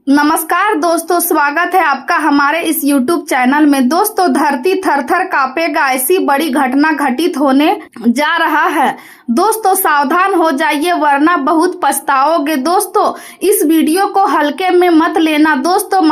नमस्कार दोस्तों, स्वागत है आपका हमारे इस YouTube चैनल में। दोस्तों, धरती थर-थर कांपेगा, ऐसी बड़ी घटना घटित होने जा रहा है। दोस्तों, सावधान हो जाइए वरना बहुत पछताओगे। दोस्तों, इस वीडियो को हल्के में मत लेना। दोस्तों,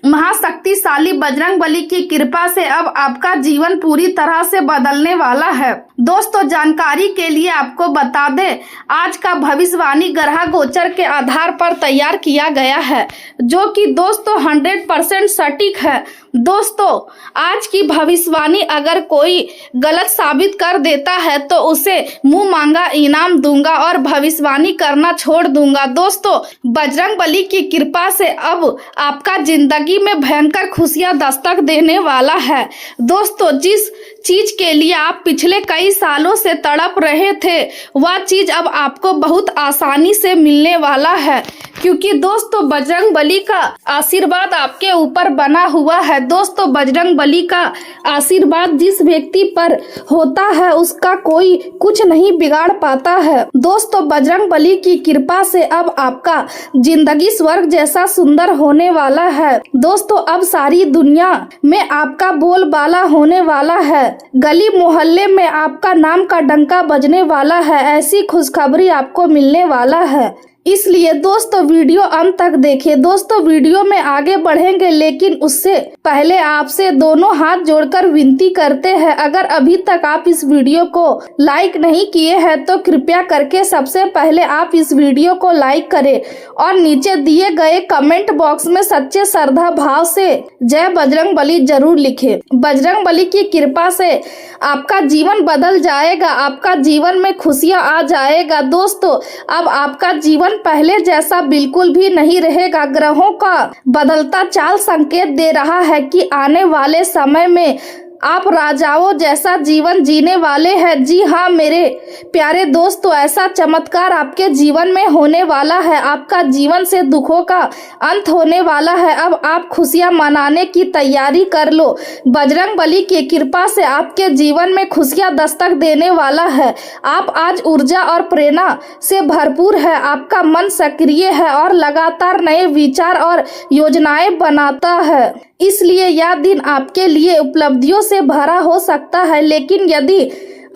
महाशक्तिशाली बजरंगबली की कृपा से अब आपका जीवन पूरी तरह से बदलने वाला है। दोस्तों, जानकारी के लिए आपको बता दें, आज का भविष्यवाणी ग्रह गोचर के आधार पर तैयार किया गया है, जो कि दोस्तों 100% सटीक है। दोस्तों, आज की भविष्यवाणी अगर कोई गलत साबित कर देता है तो उसे मुंह मांगा इनाम दूंगा और भविष्यवाणी करना छोड़ दूंगा। दोस्तों, बजरंगबली की कृपा से अब आपका जिंदगी में भयंकर खुशियां दस्तक देने वाला है। दोस्तों, जिस चीज के लिए आप पिछले कई सालों से तड़प रहे थे, वह चीज अब आपको बहुत आसानी से मिलने वाला है, क्योंकि दोस्तों बजरंगबली का आशीर्वाद आपके ऊपर बना हुआ है। दोस्तों, बजरंगबली का आशीर्वाद जिस व्यक्ति पर होता है उसका कोई कुछ नहीं बिगाड़ पाता है। दोस्तों, बजरंगबली की कृपा से अब आपका जिंदगी स्वर्ग जैसा सुंदर होने वाला है। दोस्तों, अब सारी दुनिया में आपका बोलबाला होने वाला है। गली मोहल्ले में आपका नाम का डंका बजने वाला है। ऐसी खुशखबरी आपको मिलने वाला है, इसलिए दोस्तों वीडियो अंत तक देखें। दोस्तों, वीडियो में आगे बढ़ेंगे, लेकिन उससे पहले आपसे दोनों हाथ जोड़कर विनती करते हैं, अगर अभी तक आप इस वीडियो को लाइक नहीं किए हैं तो कृपया करके सबसे पहले आप इस वीडियो को लाइक करें और नीचे दिए गए कमेंट बॉक्स में सच्चे श्रद्धा भाव से जय बजरंगबली जरूर लिखें। बजरंगबली की कृपा से आपका जीवन बदल जाएगा, आपका जीवन में खुशियां आ जाएगा। दोस्तों, अब आपका जीवन पहले जैसा बिल्कुल भी नहीं रहेगा। ग्रहों का बदलता चाल संकेत दे रहा है कि आने वाले समय में आप राजाओं जैसा जीवन जीने वाले हैं। जी हाँ मेरे प्यारे दोस्तों, ऐसा चमत्कार आपके जीवन में होने वाला है। आपका जीवन से दुखों का अंत होने वाला है। अब आप खुशियां मनाने की तैयारी कर लो। बजरंगबली की कृपा से आपके जीवन में खुशियां दस्तक देने वाला है। आप आज ऊर्जा और प्रेरणा से भरपूर है। आपका मन सक्रिय है और लगातार नए विचार और योजनाएं बनाता है, इसलिए यह दिन आपके लिए उपलब्धियों से भरा हो सकता है। लेकिन यदि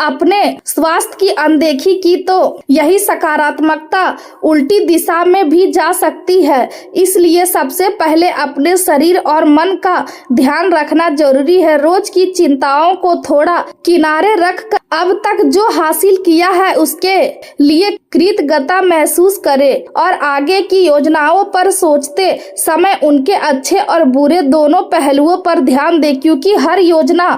अपने स्वास्थ्य की अनदेखी की तो यही सकारात्मकता उल्टी दिशा में भी जा सकती है। इसलिए सबसे पहले अपने शरीर और मन का ध्यान रखना जरूरी है। रोज की चिंताओं को थोड़ा किनारे रखकर अब तक जो हासिल किया है उसके लिए कृतज्ञता महसूस करें और आगे की योजनाओं पर सोचते समय उनके अच्छे और बुरे दोनों पहलुओं पर ध्यान दें, क्योंकि हर योजना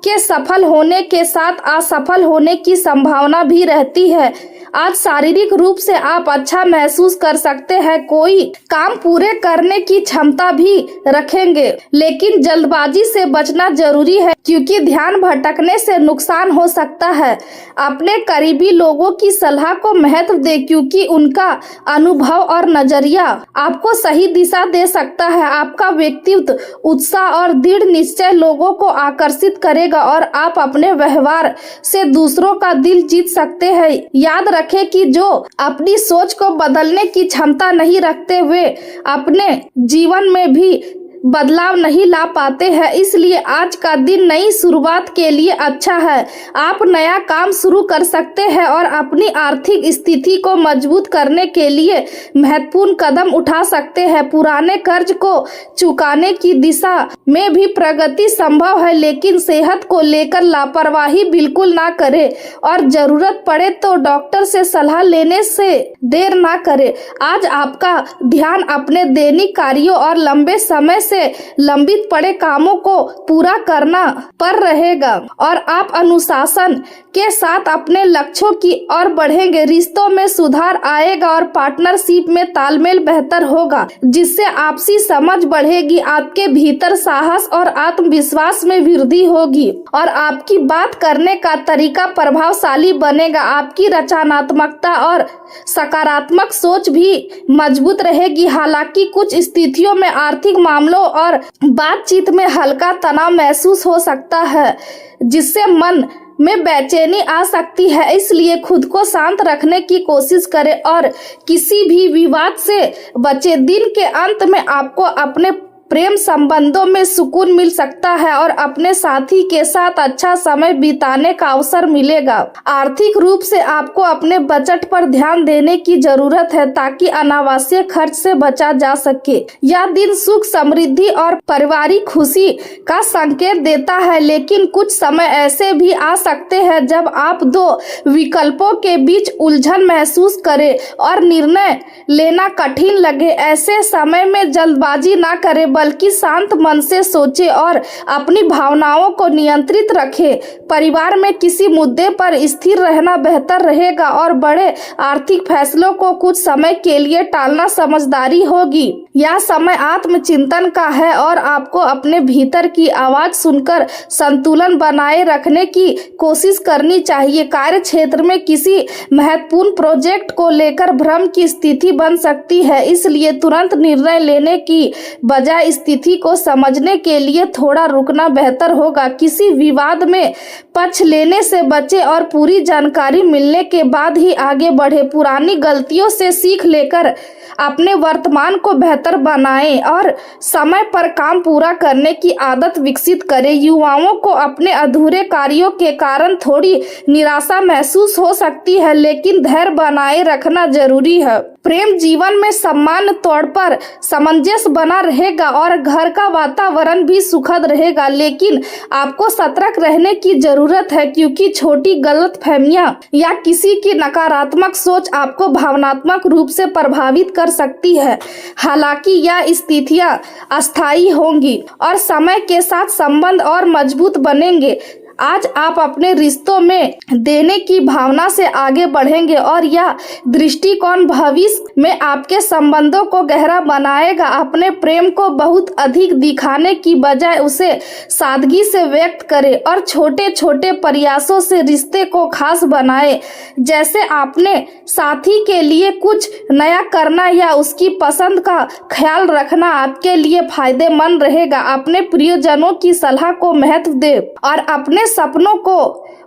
के सफल होने के साथ असफल होने की संभावना भी रहती है। आज शारीरिक रूप से आप अच्छा महसूस कर सकते हैं, कोई काम पूरे करने की क्षमता भी रखेंगे, लेकिन जल्दबाजी से बचना जरूरी है, क्योंकि ध्यान भटकने से नुकसान हो सकता है। अपने करीबी लोगों की सलाह को महत्व दें, क्योंकि उनका अनुभव और नजरिया आपको सही दिशा दे सकता है। आपका व्यक्तित्व, उत्साह और दृढ़ निश्चय लोगों को आकर्षित करेगा और आप अपने व्यवहार से दूसरों का दिल जीत सकते हैं। याद रखें कि जो अपनी सोच को बदलने की क्षमता नहीं रखते, वे अपने जीवन में भी बदलाव नहीं ला पाते हैं। इसलिए आज का दिन नई शुरुआत के लिए अच्छा है। आप नया काम शुरू कर सकते हैं और अपनी आर्थिक स्थिति को मजबूत करने के लिए महत्वपूर्ण कदम उठा सकते हैं। पुराने कर्ज को चुकाने की दिशा में भी प्रगति संभव है, लेकिन सेहत को लेकर लापरवाही बिल्कुल ना करें और जरूरत पड़े तो डॉक्टर से सलाह लेने से देर ना करें। आज आपका ध्यान अपने दैनिक कार्यों और लंबे समय से लंबित पड़े कामों को पूरा करना पर रहेगा और आप अनुशासन के साथ अपने लक्ष्यों की ओर बढ़ेंगे। रिश्तों में सुधार आएगा और पार्टनरशिप में तालमेल बेहतर होगा, जिससे आपसी समझ बढ़ेगी। आपके भीतर साहस और आत्मविश्वास में वृद्धि होगी और आपकी बात करने का तरीका प्रभावशाली बनेगा। आपकी रचनात्मकता और सकारात्मक सोच भी मजबूत रहेगी। हालांकि कुछ स्थितियों में आर्थिक मामलों और बातचीत में हल्का तनाव महसूस हो सकता है, जिससे मन में बेचैनी आ सकती है। इसलिए खुद को शांत रखने की कोशिश करें और किसी भी विवाद से बचें। दिन के अंत में आपको अपने प्रेम संबंधों में सुकून मिल सकता है और अपने साथी के साथ अच्छा समय बिताने का अवसर मिलेगा। आर्थिक रूप से आपको अपने बजट पर ध्यान देने की जरूरत है ताकि अनावश्यक खर्च से बचा जा सके। यह दिन सुख, समृद्धि और पारिवारिक खुशी का संकेत देता है, लेकिन कुछ समय ऐसे भी आ सकते हैं जब आप दो विकल्पों के बीच उलझन महसूस करें और निर्णय लेना कठिन लगे। ऐसे समय में जल्दबाजी ना करें, बल्कि शांत मन से सोचें और अपनी भावनाओं को नियंत्रित रखें। परिवार में किसी मुद्दे पर स्थिर रहना बेहतर रहेगा और बड़े आर्थिक फैसलों को कुछ समय के लिए टालना समझदारी होगी। यह समय आत्मचिंतन का है और आपको अपने भीतर की आवाज सुनकर संतुलन बनाए रखने की कोशिश करनी चाहिए। कार्य क्षेत्र में किसी महत्वपूर्ण प्रोजेक्ट को लेकर भ्रम की स्थिति बन सकती है, इसलिए तुरंत निर्णय लेने की बजाय स्थिति को समझने के लिए थोड़ा रुकना बेहतर होगा। किसी विवाद में पक्ष लेने से बचें और पूरी जानकारी मिलने के बाद ही आगे बढ़े। पुरानी गलतियों से सीख लेकर अपने वर्तमान को बेहतर बनाएं और समय पर काम पूरा करने की आदत विकसित करें। युवाओं को अपने अधूरे कार्यों के कारण थोड़ी निराशा महसूस हो सकती है, लेकिन धैर्य बनाए रखना जरूरी है। प्रेम जीवन में सामान्य तौर पर सामंजस्य बना रहेगा और घर का वातावरण भी सुखद रहेगा, लेकिन आपको सतर्क रहने की जरूरत है क्योंकि छोटी गलतफहमियां या किसी की नकारात्मक सोच आपको भावनात्मक रूप से प्रभावित कर सकती है। हालांकि यह स्थितियां अस्थायी होंगी और समय के साथ संबंध और मजबूत बनेंगे। आज आप अपने रिश्तों में देने की भावना से आगे बढ़ेंगे और यह दृष्टिकोण भविष्य में आपके संबंधों को गहरा बनाएगा। अपने प्रेम को बहुत अधिक दिखाने की बजाय उसे सादगी से व्यक्त करें और छोटे छोटे प्रयासों से रिश्ते को खास बनाएं। जैसे आपने साथी के लिए कुछ नया करना या उसकी पसंद का ख्याल रखना आपके लिए फायदेमंद रहेगा। अपने प्रियजनों की सलाह को महत्व दें और अपने सपनों को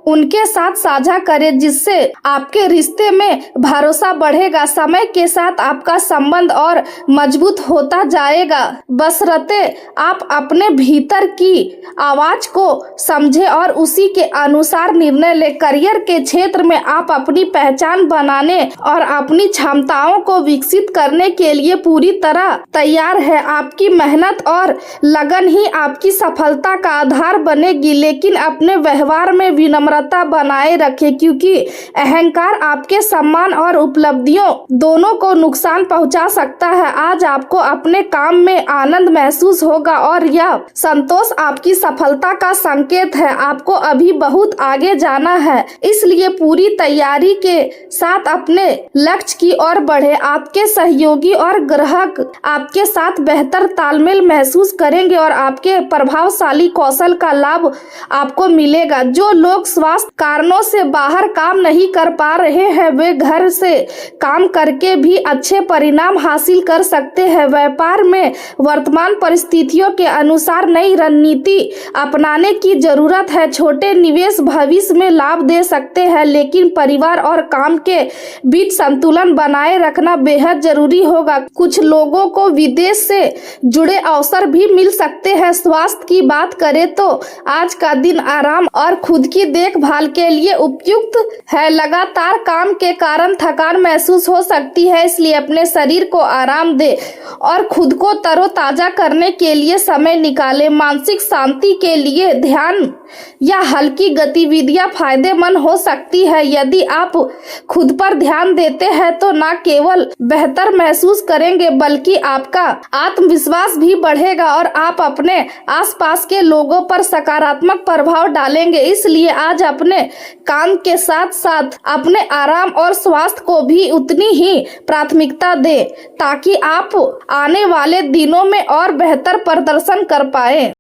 उनके साथ साझा करें, जिससे आपके रिश्ते में भरोसा बढ़ेगा। समय के साथ आपका संबंध और मजबूत होता जाएगा, बशर्ते आप अपने भीतर की आवाज को समझें और उसी के अनुसार निर्णय लें। करियर के क्षेत्र में आप अपनी पहचान बनाने और अपनी क्षमताओं को विकसित करने के लिए पूरी तरह तैयार है। आपकी मेहनत और लगन ही आपकी सफलता का आधार बनेगी, लेकिन अपने व्यवहार में विनम्रता बनाए रखें क्योंकि अहंकार आपके सम्मान और उपलब्धियों दोनों को नुकसान पहुंचा सकता है। आज आपको अपने काम में आनंद महसूस होगा और यह संतोष आपकी सफलता का संकेत है। आपको अभी बहुत आगे जाना है, इसलिए पूरी तैयारी के साथ अपने लक्ष्य की ओर बढ़े। आपके सहयोगी और ग्राहक आपके साथ बेहतर तालमेल महसूस करेंगे और आपके प्रभावशाली कौशल का लाभ आपको मिलेगा। जो लोग स्वास्थ्य कारणों से बाहर काम नहीं कर पा रहे हैं, वे घर से काम करके भी अच्छे परिणाम हासिल कर सकते हैं। व्यापार में वर्तमान परिस्थितियों के अनुसार नई रणनीति अपनाने की जरूरत है। छोटे निवेश भविष्य में लाभ दे सकते हैं, लेकिन परिवार और काम के बीच संतुलन बनाए रखना बेहद जरूरी होगा। कुछ लोगों को विदेश से जुड़े अवसर भी मिल सकते हैं। स्वास्थ्य की बात करें तो आज का दिन आराम और खुद की देखभाल के लिए उपयुक्त है। लगातार काम के कारण थकान महसूस हो सकती है, इसलिए अपने शरीर को आराम दे और खुद को तरोताजा करने के लिए समय निकालें। मानसिक शांति के लिए ध्यान या हल्की गतिविधियां फायदेमंद हो सकती है। यदि आप खुद पर ध्यान देते हैं तो न केवल बेहतर महसूस करेंगे, बल्कि आपका आत्मविश्वास भी बढ़ेगा और आप अपने आसपास के लोगों पर सकारात्मक प्रभाव डालेंगे। इसलिए आज अपने काम के साथ साथ अपने आराम और स्वास्थ्य को भी उतनी ही प्राथमिकता दें, ताकि आप आने वाले दिनों में और बेहतर प्रदर्शन कर पाएं।